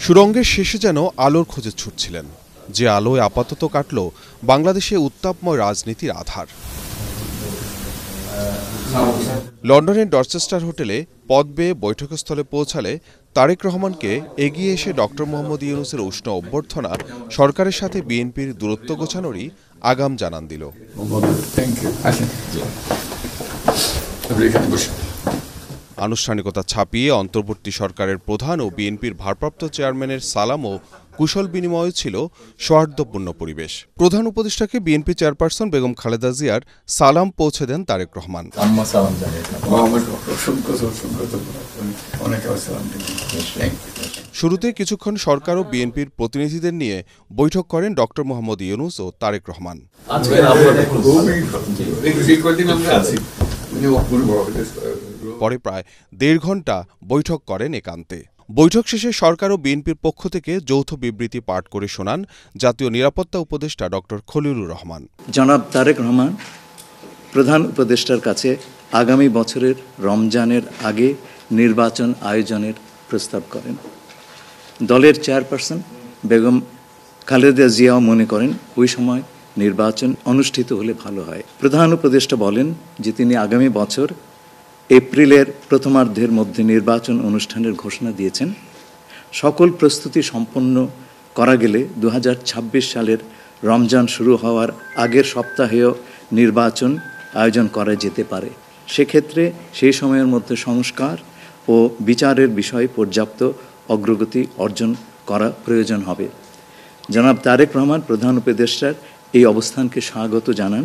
সুড়ঙ্গের শেষে যেন আলোর খোঁজে ছুটছিলেন, যে আলোয় আপাতত কাটল বাংলাদেশে উত্তাপময় রাজনীতির আধার। লন্ডনের ডরচেস্টার হোটেলে পদ বেয়ে বৈঠকস্থলে পৌঁছালে তারেক রহমানকে এগিয়ে এসে ডক্টর মোহাম্মদ ইউনূসের উষ্ণ অভ্যর্থনা সরকারের সাথে বিএনপির দূরত্ব গোছানোরই আগাম জানান দিল। আনুষ্ঠানিকতা ছাপিয়ে অন্তর্বর্তী সরকারের প্রধান ও বিএনপির ভারপ্রাপ্ত চেয়ারম্যানের সালাম ও কুশল বিনিময় ছিল সৌহার্দ্যপূর্ণ পরিবেশ। প্রধান উপদেষ্টাকে বিএনপি চেয়ারপারসন বেগম খালেদা জিয়ার সালাম পৌঁছে দেন তারেক রহমান। শুরুতে কিছুক্ষণ সরকার ও বিএনপির প্রতিনিধিদের নিয়ে বৈঠক করেন ডক্টর মোহাম্মদ ইউনূস ও তারেক রহমান। পরে প্রায় ১.৫ ঘণ্টা বৈঠক করেন একান্তে। বৈঠক শেষে সরকার ও বিএনপির পক্ষ থেকে যৌথ বিবৃতি পাঠ করে শোনান জাতীয় নিরাপত্তা উপদেষ্টা ডক্টর খলিলুর রহমান। জনাব তারেক রহমান প্রধান উপদেষ্টার কাছে আগামী বছরের রমজানের আগে নির্বাচন আয়োজনের প্রস্তাব করেন। দলের চেয়ারপারসন বেগম খালেদা জিয়াও মনে করেন ওই সময় নির্বাচন অনুষ্ঠিত হলে ভালো হয়। প্রধান উপদেষ্টা বলেন যে তিনি আগামী বছর এপ্রিলের প্রথমার্ধের মধ্যে নির্বাচন অনুষ্ঠানের ঘোষণা দিয়েছেন। সকল প্রস্তুতি সম্পন্ন করা গেলে ২০২৬ সালের রমজান শুরু হওয়ার আগের সপ্তাহেও নির্বাচন আয়োজন করা যেতে পারে। সেক্ষেত্রে সেই সময়ের মধ্যে সংস্কার ও বিচারের বিষয়ে পর্যাপ্ত অগ্রগতি অর্জন করা প্রয়োজন হবে। জনাব তারেক রহমান প্রধান উপদেষ্টার এই অবস্থানকে স্বাগত জানান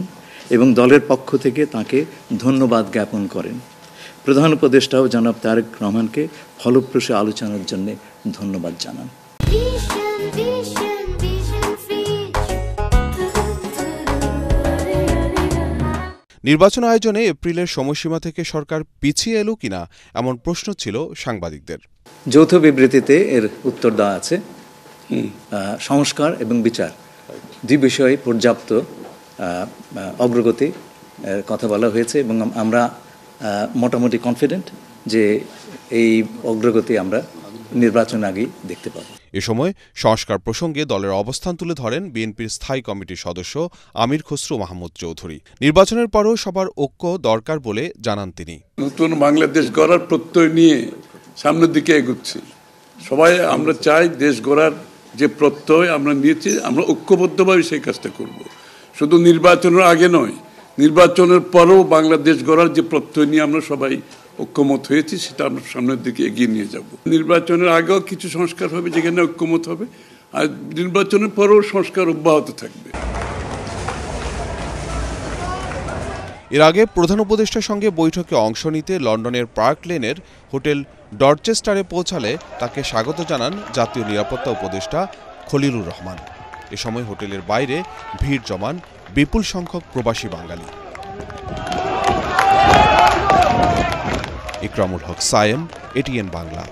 এবং দলের পক্ষ থেকে তাকে ধন্যবাদ জ্ঞাপন করেন। প্রধান উপদেষ্টাও জনাব তারেক রহমানকে ফলপ্রসূ আলোচনার জন্য ধন্যবাদ জানান। নির্বাচন আয়োজনে এপ্রিলের সময়সীমা থেকে সরকার পিছিয়ে এলো কিনা এমন প্রশ্ন ছিল সাংবাদিকদের। যৌথ বিবৃতিতে এর উত্তর দেওয়া আছে। সংস্কার এবং বিচার দুই বিষয়ে পর্যাপ্ত অগ্রগতি কথা বলা হয়েছে এবং আমরা মোটামুটি কনফিডেন্ট যে এই অগ্রগতি আমরা নির্বাচন আগেই দেখতে পাবো। এ সময় সংস্কার প্রসঙ্গে দলের অবস্থান তুলে ধরেন বিএনপির স্থায়ী কমিটির সদস্য আমির খসরু মাহমুদ চৌধুরী। নির্বাচনের পরও সবার ঐক্য দরকার বলে জানান তিনি। নতুন বাংলাদেশ গড়ার প্রত্যয় নিয়ে সামনের দিকে এগোচ্ছি। সবাই আমরা চাই দেশ গড়ার যে প্রত্যয় আমরা নিয়েছি, আমরা ঐক্যবদ্ধভাবে সেই কাজটা করব। শুধু নির্বাচনের আগে নয়, নির্বাচনের পরেও বাংলাদেশ গড়ার যে প্রত্যয় নিয়ে আমরা সবাই ঐক্যমত হয়েছি, সেটা আমরা সামনের দিকে এগিয়ে নিয়ে যাব। নির্বাচনের আগেও কিছু সংস্কার হবে যেখানে ঐক্যমত হবে, আর নির্বাচনের পরেও সংস্কার অব্যাহত থাকবে। এর আগে প্রধান উপদেষ্টার সঙ্গে বৈঠকে অংশ নিতে লন্ডনের পার্ক লেনের হোটেল ডরচেস্টারে পৌঁছালে তাকে স্বাগত জানান জাতীয় নিরাপত্তা উপদেষ্টা খলিলুর রহমান। এ সময় হোটেলের বাইরে ভিড় জমান বিপুল সংখ্যক প্রবাসী বাঙালি। ইকরামুল হক সায়েম, এটিএন বাংলা।